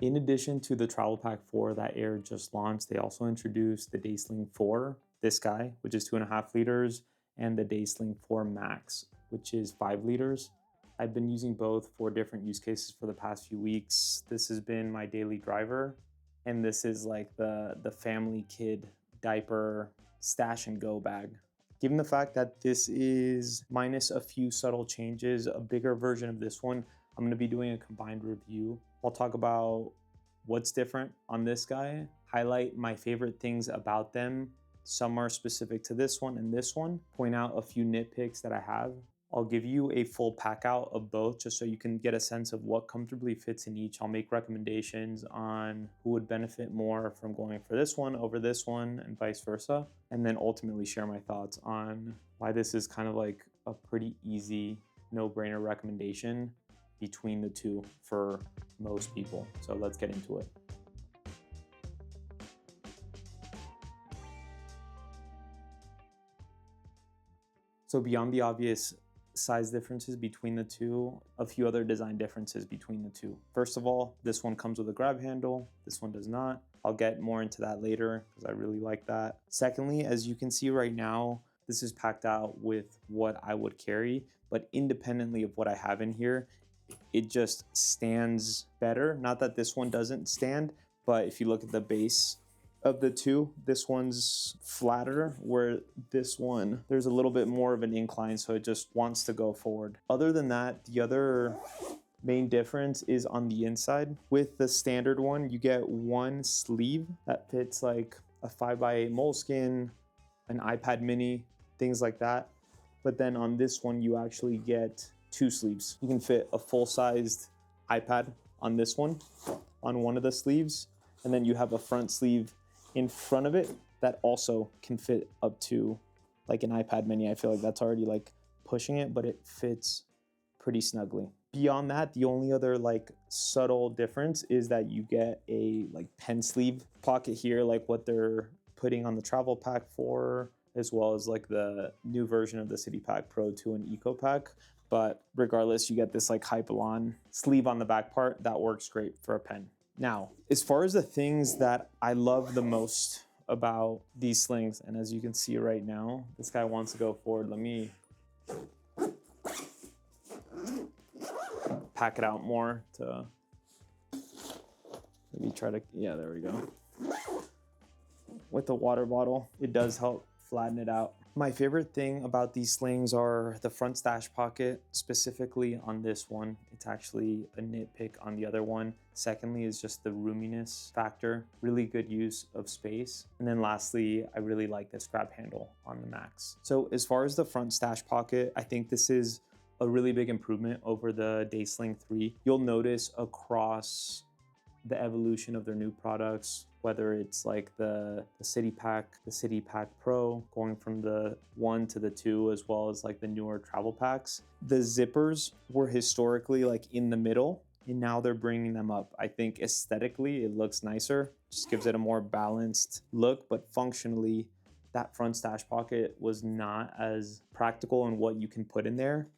In addition to the Travel Pack 4 that Aer just launched, they also introduced the Day Sling 4, this guy, which is 2.5 liters, and the Day Sling 4 Max, which is 5 liters. I've been using both for different use cases for the past few weeks. This has been my daily driver, and this is like the family kid diaper stash and go bag. Given the fact that this is minus a few subtle changes, a bigger version of this one, I'm going to be doing a combined review. I'll talk about what's different on this guy, highlight my favorite things about them. Some are specific to this one and this one, point out a few nitpicks that I have. I'll give you a full pack out of both just so you can get a sense of what comfortably fits in each. I'll make recommendations on who would benefit more from going for this one over this one and vice versa. And then ultimately share my thoughts on why this is kind of like a pretty easy no-brainer recommendation between the two for most people. So let's get into it. So beyond the obvious size differences between the two, a few other design differences between the two. First of all, this one comes with a grab handle, this one does not. I'll get more into that later because I really like that. Secondly, as you can see right now, this is packed out with what I would carry, but independently of what I have in here, it just stands better. Not that this one doesn't stand, but if you look at the base of the two, this one's flatter, where this one, there's a little bit more of an incline, so it just wants to go forward. Other than that, the other main difference is on the inside. With the standard one, you get one sleeve that fits like a 5x8 moleskin, an iPad mini, things like that. But then on this one, you actually get two sleeves. You can fit a full-sized iPad on this one of the sleeves, and then you have a front sleeve in front of it that also can fit up to like an iPad mini. I feel like that's already like pushing it, but it fits pretty snugly. Beyond that, the only other like subtle difference is that you get a like pen sleeve pocket here, like what they're putting on the Travel Pack 4, as well as like the new version of the City Pack Pro 2 and Eco Pack. But regardless, you get this like Hypalon sleeve on the back part that works great for a pen. Now, as far as the things that I love the most about these slings, and as you can see right now, this guy wants to go forward. Let me pack it out more to maybe try to, yeah, there we go. With the water bottle, it does help flatten it out. My favorite thing about these slings are the front stash pocket, specifically on this one. It's actually a nitpick on the other one. Secondly is just the roominess factor, really good use of space. And then lastly, I really like this grab handle on the Max. So as far as the front stash pocket, I think this is a really big improvement over the Day Sling 3. You'll notice across the evolution of their new products, whether it's like the City Pack Pro, going from the 1 to the 2, as well as like the newer travel packs. The zippers were historically like in the middle, and now they're bringing them up. I think aesthetically it looks nicer, just gives it a more balanced look, but functionally that front stash pocket was not as practical in what you can put in there.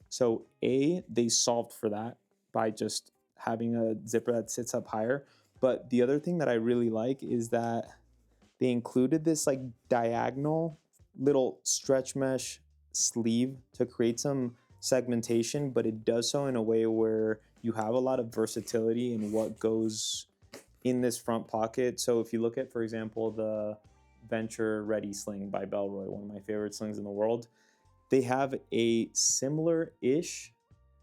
So they solved for that by just having a zipper that sits up higher. But the other thing that I really like is that they included this like diagonal little stretch mesh sleeve to create some segmentation, but it does so in a way where you have a lot of versatility in what goes in this front pocket. So if you look at, for example, the Venture Ready Sling by Bellroy, one of my favorite slings in the world, they have a similar-ish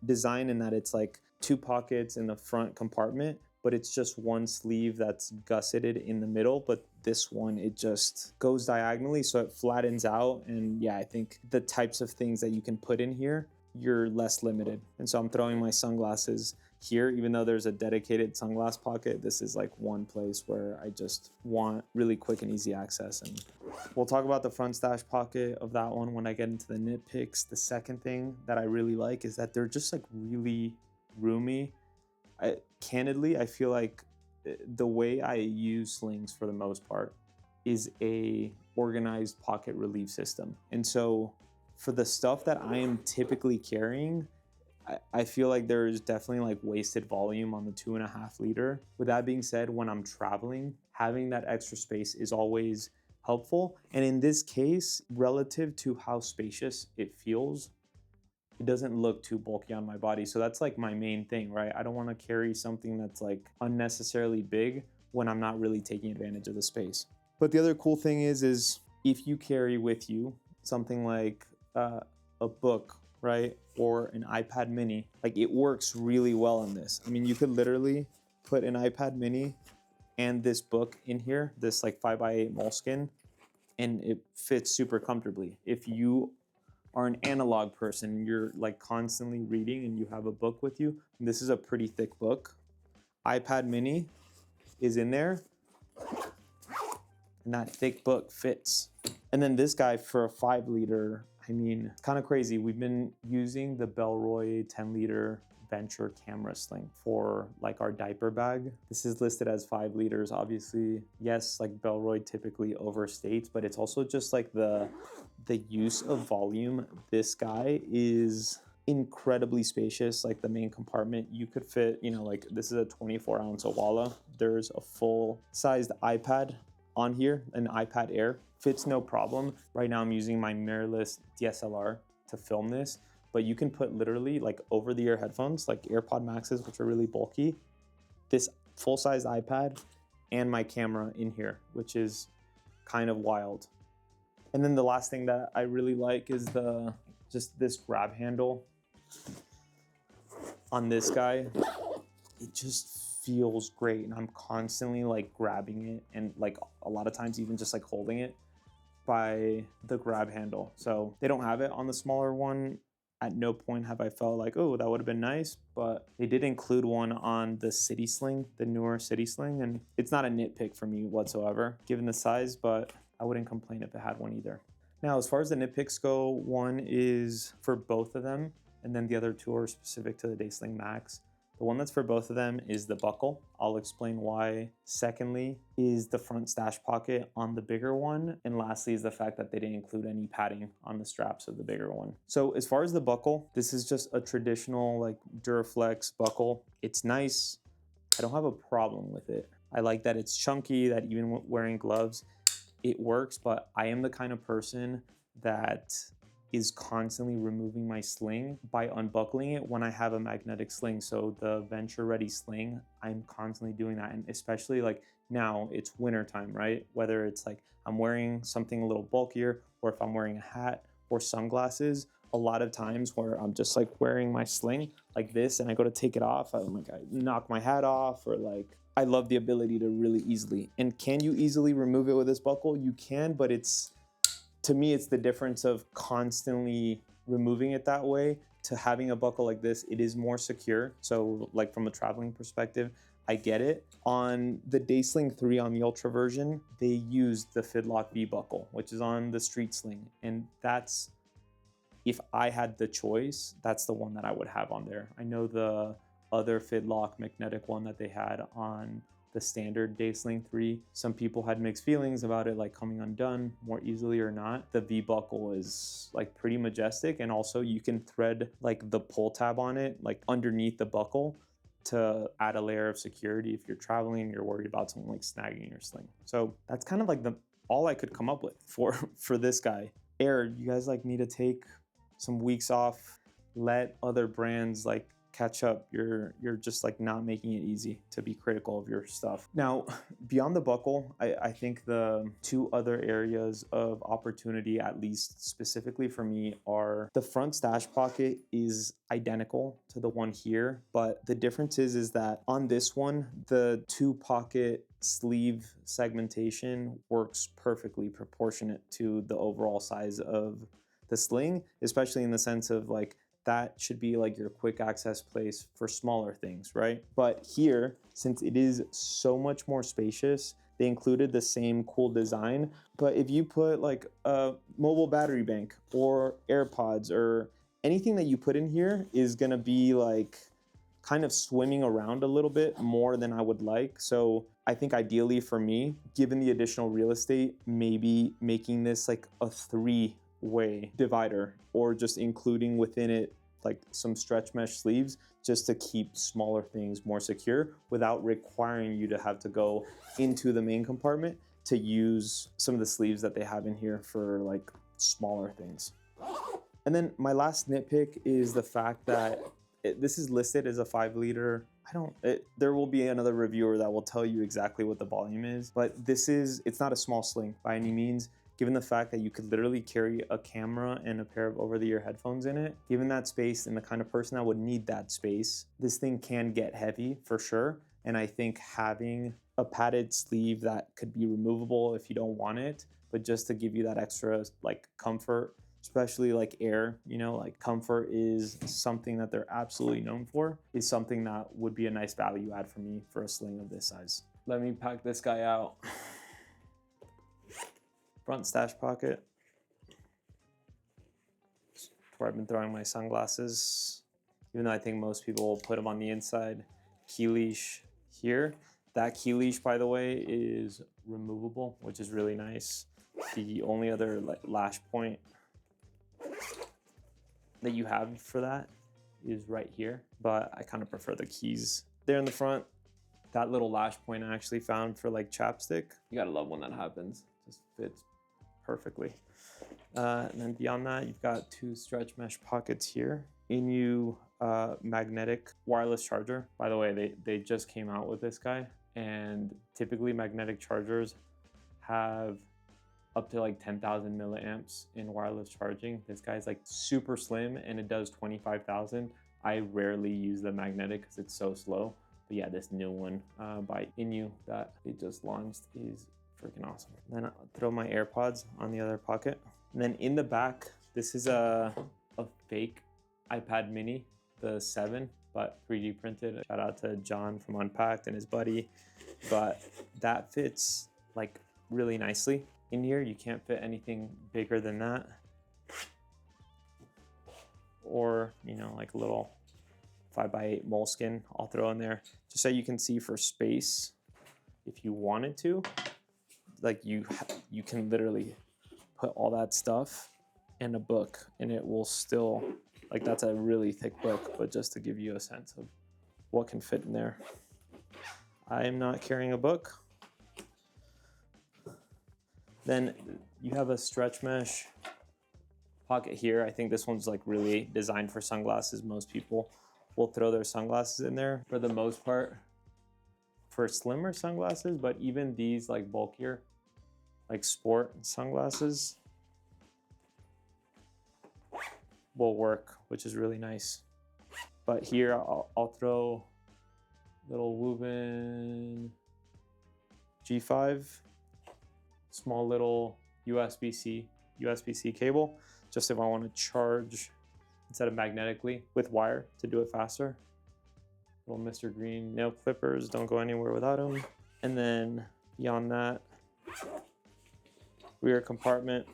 design in that it's like two pockets in the front compartment, but it's just one sleeve that's gusseted in the middle. But this one, it just goes diagonally, so it flattens out. And yeah, I think the types of things that you can put in here, you're less limited. And so I'm throwing my sunglasses here, even though there's a dedicated sunglass pocket. This is like one place where I just want really quick and easy access. And we'll talk about the front stash pocket of that one when I get into the nitpicks. The second thing that I really like is that they're just like really roomy. Candidly, I feel like the way I use slings for the most part is a organized pocket relief system. And so for the stuff that I am typically carrying, I feel like there's definitely like wasted volume on the 2.5 liter. With that being said, when I'm traveling, having that extra space is always helpful. And in this case, relative to how spacious it feels, it doesn't look too bulky on my body. So that's like my main thing, right? I don't want to carry something that's like unnecessarily big when I'm not really taking advantage of the space. But the other cool thing is if you carry with you something like a book, right? Or an iPad mini, like it works really well on this. I mean, you could literally put an iPad mini and this book in here, this like 5x8 moleskin, and it fits super comfortably. If you are an analog person, you're like constantly reading and you have a book with you, and this is a pretty thick book, iPad mini is in there, and that thick book fits. And then this guy for a 5 liter, I mean, it's kind of crazy. We've been using the Bellroy 10 liter Venture camera sling for like our diaper bag. This is listed as 5 liters. Obviously, yes, like Bellroy typically overstates, but it's also just like the use of volume. This guy is incredibly spacious. Like the main compartment, you could fit, you know, like this is a 24-ounce Owala. There's a full-sized iPad on here, an iPad Air. Fits no problem. Right now I'm using my mirrorless DSLR to film this, but you can put literally like over-the-ear headphones, like AirPod Maxes, which are really bulky, this full-size iPad, and my camera in here, which is kind of wild. And then the last thing that I really like is just this grab handle on this guy. It just feels great, and I'm constantly like grabbing it, and like a lot of times even just like holding it by the grab handle. So they don't have it on the smaller one. At no point have I felt like, oh, that would have been nice, but they did include one on the City Sling, the newer City Sling, and it's not a nitpick for me whatsoever, given the size, but I wouldn't complain if it had one either. Now, as far as the nitpicks go, one is for both of them, and then the other two are specific to the Day Sling Max. The one that's for both of them is the buckle. I'll explain why. Secondly is the front stash pocket on the bigger one. And lastly is the fact that they didn't include any padding on the straps of the bigger one. So as far as the buckle, this is just a traditional like Duraflex buckle. It's nice. I don't have a problem with it. I like that it's chunky, that even wearing gloves, it works, but I am the kind of person that is constantly removing my sling by unbuckling it when I have a magnetic sling. So the Venture Ready sling, I'm constantly doing that. And especially like now it's winter time, right? Whether it's like I'm wearing something a little bulkier, or if I'm wearing a hat or sunglasses, a lot of times where I'm just like wearing my sling like this and I go to take it off, I'm like, I knock my hat off, or like, I love the ability to really easily. And can you easily remove it with this buckle? You can, but to me, it's the difference of constantly removing it that way to having a buckle like this. It is more secure. So like from a traveling perspective, I get it. On the Day Sling 3 on the Ultra version, they used the Fidlock V buckle, which is on the Street Sling. And that's, if I had the choice, that's the one that I would have on there. I know the other Fidlock magnetic one that they had on the standard Day Sling 3, some people had mixed feelings about it, like coming undone more easily or not. The V buckle is like pretty majestic, and also you can thread like the pull tab on it, like underneath the buckle, to add a layer of security if you're traveling and you're worried about something like snagging your sling. So that's kind of like all I could come up with for this guy. Aer, you guys like need to take some weeks off, let other brands like catch up. You're just like not making it easy to be critical of your stuff. Now, beyond the buckle, I think the two other areas of opportunity, at least specifically for me, are the front stash pocket is identical to the one here, but the difference is that on this one, the 2-pocket sleeve segmentation works perfectly proportionate to the overall size of the sling, especially in the sense of like, that should be like your quick access place for smaller things, right? But here, since it is so much more spacious, they included the same cool design. But if you put like a mobile battery bank or AirPods or anything that you put in here is gonna be like kind of swimming around a little bit more than I would like. So I think ideally for me, given the additional real estate, maybe making this like a 3-way divider, or just including within it like some stretch mesh sleeves just to keep smaller things more secure without requiring you to have to go into the main compartment to use some of the sleeves that they have in here for like smaller things. And then my last nitpick is the fact that this is listed as a 5 liter. There will be another reviewer that will tell you exactly what the volume is, but it's not a small sling by any means. Given the fact that you could literally carry a camera and a pair of over-the-ear headphones in it, given that space and the kind of person that would need that space, this thing can get heavy for sure. And I think having a padded sleeve that could be removable if you don't want it, but just to give you that extra like comfort, especially like Aer, you know, like comfort is something that they're absolutely known for, is something that would be a nice value add for me for a sling of this size. Let me pack this guy out. Front stash pocket, where I've been throwing my sunglasses, even though I think most people will put them on the inside. Key leash here. That key leash, by the way, is removable, which is really nice. The only other like lash point that you have for that is right here, but I kind of prefer the keys there in the front. That little lash point I actually found for like chapstick. You gotta love when that happens. Just fits perfectly. And then beyond that, you've got 2 stretch mesh pockets here. Inu magnetic wireless charger. By the way, they just came out with this guy, and typically magnetic chargers have up to like 10,000 milliamps in wireless charging. This guy's like super slim and it does 25,000. I rarely use the magnetic because it's so slow. But yeah, this new one by Inu that they just launched is freaking awesome. Then I'll throw my AirPods on the other pocket. And then in the back, this is a fake iPad mini, the 7, but 3D printed. Shout out to John from Unpacked and his buddy. But that fits like really nicely. In here, you can't fit anything bigger than that. Or, you know, like a little 5x8 moleskin I'll throw in there, just so you can see for space if you wanted to. Like you can literally put all that stuff in a book and it will still, like that's a really thick book, but just to give you a sense of what can fit in there. I am not carrying a book. Then you have a stretch mesh pocket here. I think this one's like really designed for sunglasses. Most people will throw their sunglasses in there for the most part for slimmer sunglasses, but even these like bulkier, like sport sunglasses will work, which is really nice. But here I'll throw little Woven G5, small little USB-C cable, just if I want to charge instead of magnetically with wire to do it faster. Little Mr. Green nail clippers, don't go anywhere without them. And then beyond that, rear compartment.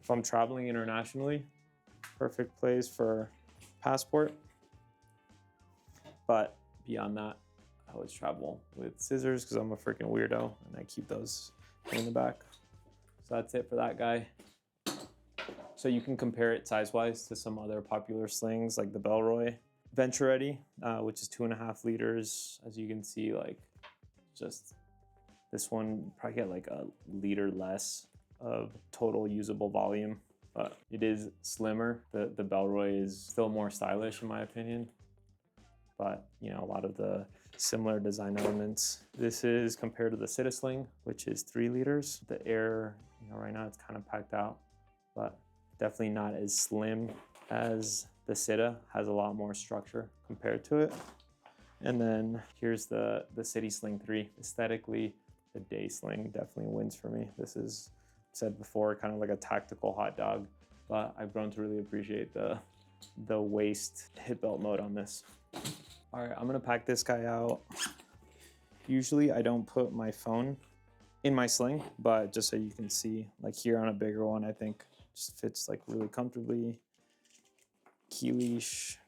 If I'm traveling internationally, perfect place for passport. But beyond that, I always travel with scissors because I'm a freaking weirdo and I keep those in the back. So that's it for that guy. So you can compare it size-wise to some other popular slings like the Bellroy Venture Ready, which is 2.5 liters. As you can see, like just this one probably get like a liter less of total usable volume, but it is slimmer. The Bellroy is still more stylish in my opinion, but you know, a lot of the similar design elements. This is compared to the Sita Sling, which is 3 liters. The Aer, you know, right now it's kind of packed out, but definitely not as slim as the Sita, has a lot more structure compared to it. And then here's the City Sling 3. Aesthetically, the Day Sling definitely wins for me. This is, said before, kind of like a tactical hot dog, but I've grown to really appreciate the waist hip belt mode on this. All right, I'm gonna pack this guy out. Usually I don't put my phone in my sling, but just so you can see, like here on a bigger one, I think just fits like really comfortably. Key leash,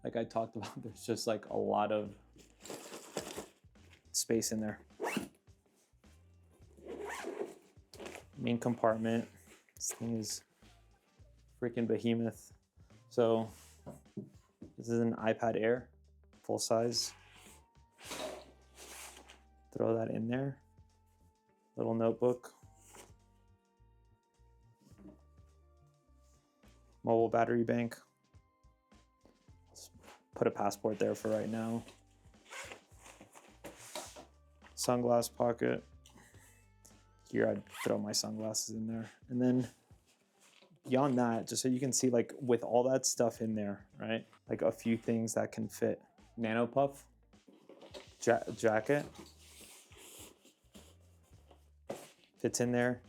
like I talked about, there's just like a lot of space in there. Main compartment, this thing is freaking behemoth. So This is an iPad Air, full size. Throw that in there. Little notebook. Mobile battery bank. Let's put a passport there for right now. Sunglass pocket. Here I'd throw my sunglasses in there. And then beyond that, just so you can see, like with all that stuff in there, right? Like a few things that can fit. Nano puff, jacket, fits in there.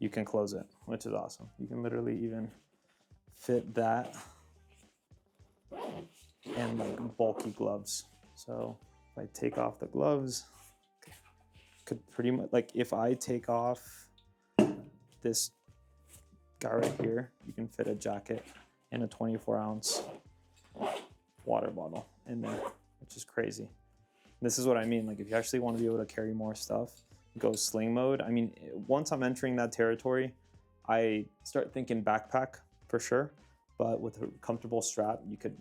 You can close it, which is awesome. You can literally even fit that and like bulky gloves. So if I take off the gloves, could pretty much, like if I take off this guy right here, you can fit a jacket and a 24-ounce water bottle in there, which is crazy. This is what I mean. Like if you actually want to be able to carry more stuff, go sling mode. I mean, once I'm entering that territory, I start thinking backpack for sure, but with a comfortable strap, you could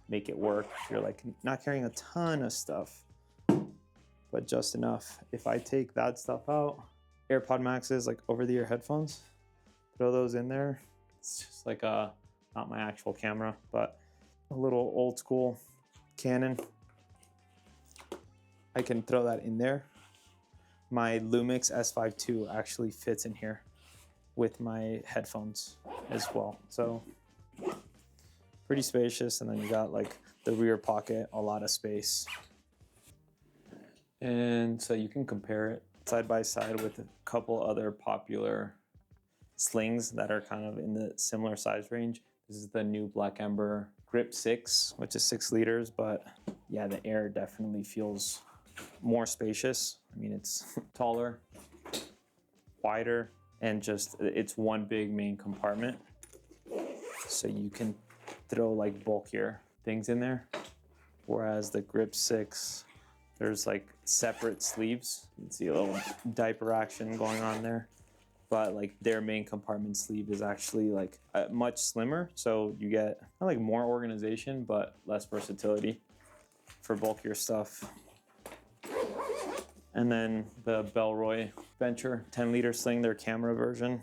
make it work. If you're like not carrying a ton of stuff, but just enough. If I take that stuff out, AirPod Maxes, like over-the-ear headphones, throw those in there. It's just like not my actual camera, but a little old school Canon. I can throw that in there. My Lumix S5 II actually fits in here with my headphones as well. So pretty spacious. And then you got like the rear pocket, a lot of space. And so you can compare it side by side with a couple other popular slings that are kind of in the similar size range. This is the new Black Ember Grip 6, which is 6 liters, but yeah, the Air definitely feels more spacious. I mean, it's taller, wider, and just it's one big main compartment. So you can throw like bulkier things in there. Whereas the Grip 6, there's like separate sleeves. You can see a little diaper action going on there. But like their main compartment sleeve is actually like much slimmer. So you get not like more organization, but less versatility for bulkier stuff. And then the Bellroy Venture 10-liter sling, their camera version.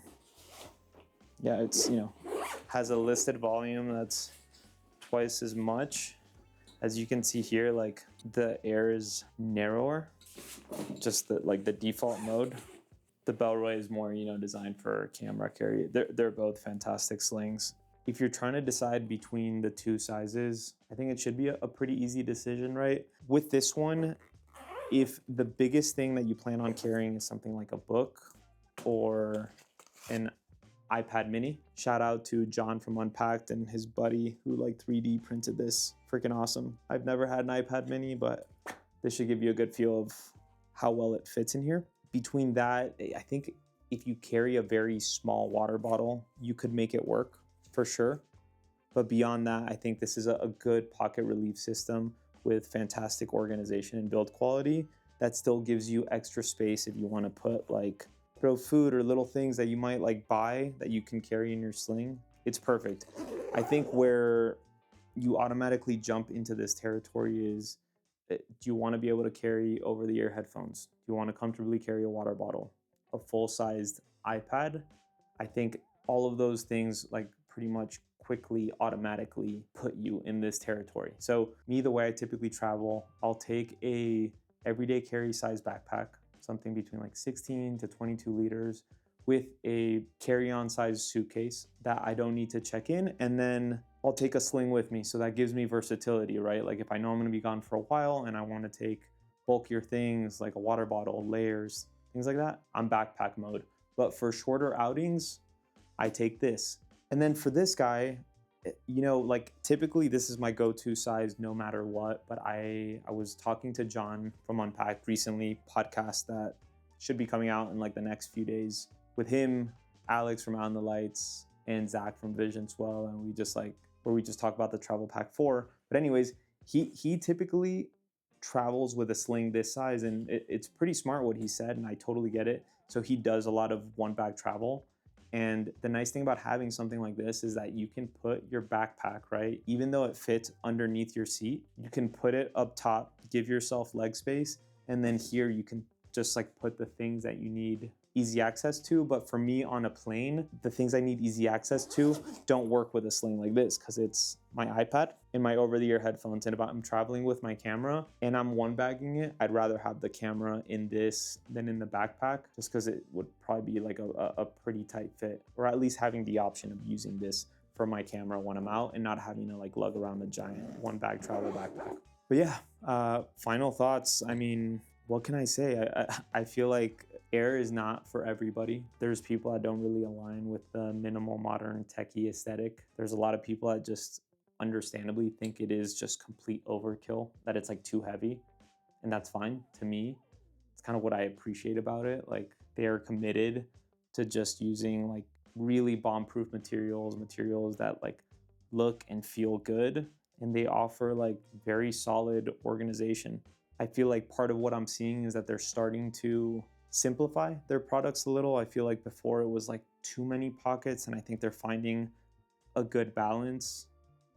Yeah, it's, has a listed volume that's twice as much. As you can see here, like the Air is narrower, just the default mode. The Bellroy is more, designed for camera carry. They're both fantastic slings. If you're trying to decide between the two sizes, I think it should be a pretty easy decision, right? With this one, if the biggest thing that you plan on carrying is something like a book or an iPad mini, shout out to John from Unpacked and his buddy who like 3D printed this. Freaking awesome. I've never had an iPad mini, but this should give you a good feel of how well it fits in here. Between that, I think if you carry a very small water bottle, you could make it work for sure. But beyond that, I think this is a good pocket relief system with fantastic organization and build quality that still gives you extra space if you want to put like throw food or little things that you might like buy that you can carry in your sling. It's perfect. I think where you automatically jump into this territory is, do you want to be able to carry over-the-ear headphones? Do you want to comfortably carry a water bottle, a full-sized iPad? I think all of those things like pretty much quickly automatically put you in this territory. So me, the way I typically travel, I'll take a everyday carry size backpack, something between like 16 to 22 liters with a carry-on size suitcase that I don't need to check in. And then I'll take a sling with me. So that gives me versatility, right? Like if I know I'm gonna be gone for a while and I wanna take bulkier things like a water bottle, layers, things like that, I'm backpack mode. But for shorter outings, I take this. And then for this guy, like typically this is my go-to size no matter what, but I was talking to John from Unpacked recently, podcast that should be coming out in like the next few days with him, Alex from Out in the Lights, and Zach from Vision Swell, and we just talk about the Travel Pack 4. But anyways, he typically travels with a sling this size, and it's pretty smart what he said, and I totally get it. So he does a lot of one bag travel. And the nice thing about having something like this is that you can put your backpack, right? Even though it fits underneath your seat, you can put it up top, give yourself leg space, and then here you can just like put the things that you need easy access to. But for me on a plane, the things I need easy access to don't work with a sling like this because it's my iPad and my over-the-ear headphones. And if I'm traveling with my camera and I'm one bagging it, I'd rather have the camera in this than in the backpack, just because it would probably be like a pretty tight fit, or at least having the option of using this for my camera when I'm out and not having to like lug around a giant one bag travel backpack. But yeah, final thoughts. I mean, what can I say? I feel like Aer is not for everybody. There's people that don't really align with the minimal modern techie aesthetic. There's a lot of people that just understandably think it is just complete overkill, that it's like too heavy, and that's fine. To me, it's kind of what I appreciate about it. Like, they are committed to just using like really bomb-proof materials that like look and feel good, and they offer like very solid organization. I feel like part of what I'm seeing is that they're starting to simplify their products a little. I feel like before it was like too many pockets, and I think they're finding a good balance.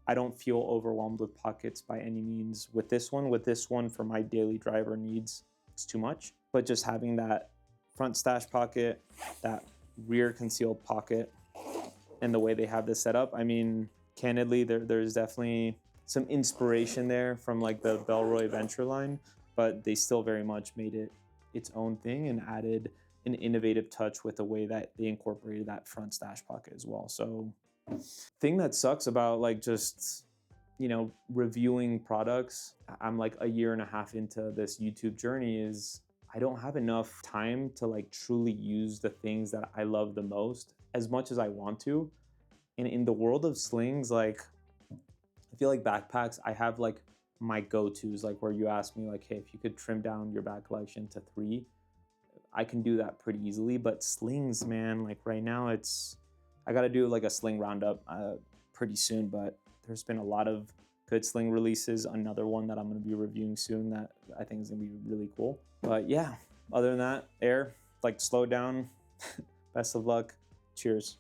I don't feel overwhelmed with pockets by any means with this one for my daily driver needs, it's too much. But just having that front stash pocket, that rear concealed pocket, and the way they have this set up, I mean, candidly, there's definitely some inspiration there from like the Bellroy Venture line, but they still very much made it its own thing and added an innovative touch with the way that they incorporated that front stash pocket as well. So thing that sucks about like just, you know, reviewing products, I'm like a year and a half into this YouTube journey, is I don't have enough time to like truly use the things that I love the most as much as I want to. And in the world of slings, like, I feel like backpacks, I have like my go-tos, like where you ask me like, hey, if you could trim down your bag collection to 3, I can do that pretty easily. But slings, man, like right now I got to do like a sling roundup pretty soon, but there's been a lot of good sling releases. Another one that I'm going to be reviewing soon that I think is going to be really cool. But yeah, other than that, Aer, like, slow down. Best of luck. Cheers.